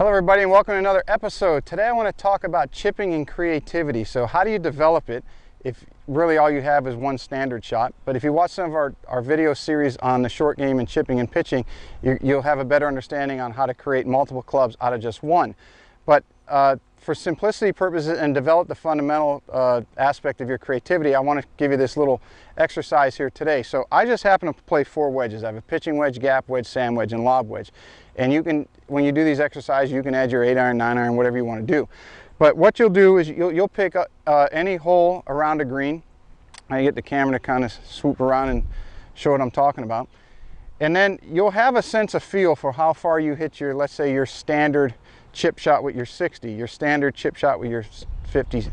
Hello everybody and welcome to another episode. Today I want to talk about chipping and creativity. So how do you develop it if really all you have is one standard shot? But if you watch some of our video series on the short game and chipping and pitching, you'll have a better understanding on how to create multiple clubs out of just one. But for simplicity purposes and develop the fundamental aspect of your creativity, I want to give you this little exercise here today. So I just happen to play 4 wedges. I have a pitching wedge, gap wedge, sand wedge, and lob wedge. And you can, when you do these exercises, you can add your 8-iron, 9-iron, whatever you want to do. But what you'll do is you'll pick up any hole around a green. I get the camera to kind of swoop around and show what I'm talking about. And then you'll have a sense of feel for how far you hit your, let's say, your standard chip shot with your 60, your standard chip shot with your 50,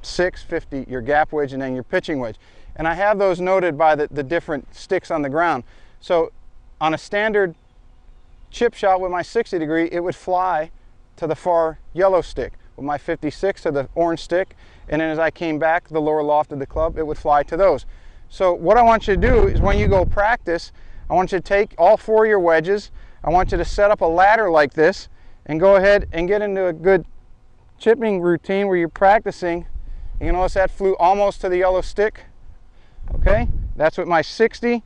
50, your gap wedge, and then your pitching wedge. And I have those noted by the different sticks on the ground. So on a standard chip shot with my 60 degree, it would fly to the far yellow stick. With my 56 to the orange stick, and then as I came back, the lower loft of the club, it would fly to those. So what I want you to do is when you go practice, I want you to take all 4 of your wedges. I want you to set up a ladder like this and go ahead and get into a good chipping routine where you're practicing. You notice that flew almost to the yellow stick. Okay, that's with my 60.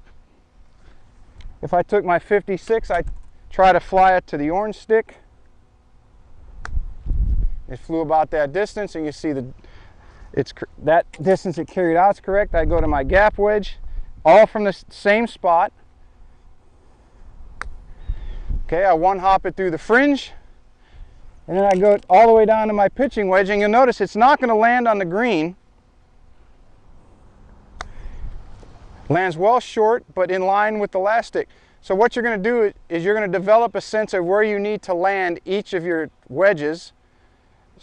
If I took my 56, I try to fly it to the orange stick. It flew about that distance, and you see that distance it carried out is correct. I go to my gap wedge, all from the same spot. Okay, I one hop it through the fringe, and then I go all the way down to my pitching wedge, and you'll notice it's not going to land on the green. Lands well short, but in line with the last stick. So what you're going to do is you're going to develop a sense of where you need to land each of your wedges,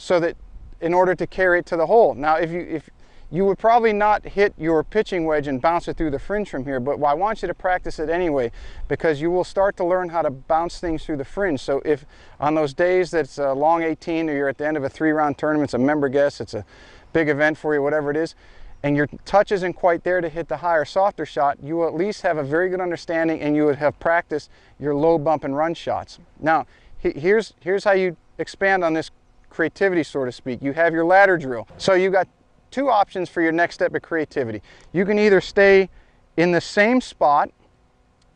so that in order to carry it to the hole. Now if you would probably not hit your pitching wedge and bounce it through the fringe from here, but I want you to practice it anyway, because you will start to learn how to bounce things through the fringe. So if on those days that's a long 18, or you're at the end of a 3-round tournament, it's a member guest, it's a big event for you, whatever it is, and your touch isn't quite there to hit the higher, softer shot, you will at least have a very good understanding, and you would have practiced your low bump and run shots. Now here's how you expand on this creativity, so to speak. You have your ladder drill. So you got 2 options for your next step of creativity. You can either stay in the same spot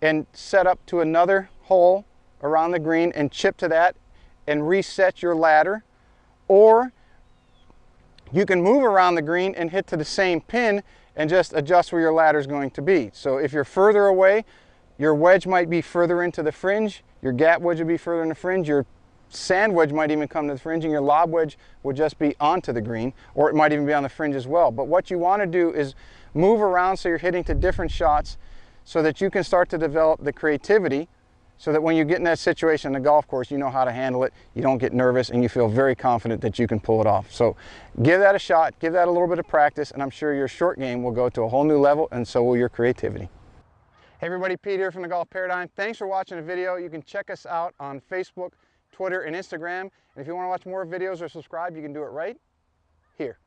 and set up to another hole around the green and chip to that and reset your ladder, or you can move around the green and hit to the same pin and just adjust where your ladder is going to be. So if you're further away, your wedge might be further into the fringe, your gap wedge would be further in the fringe, your sand wedge might even come to the fringe, and your lob wedge would just be onto the green, or it might even be on the fringe as well. But what you want to do is move around so you're hitting to different shots, so that you can start to develop the creativity, so that when you get in that situation on the golf course, you know how to handle it, you don't get nervous, and you feel very confident that you can pull it off. So give that a shot, give that a little bit of practice, and I'm sure your short game will go to a whole new level, and so will your creativity. Hey everybody, Pete here from the Golf Paradigm. Thanks for watching the video. You can check us out on Facebook, Twitter, and Instagram. And if you want to watch more videos or subscribe, you can do it right here.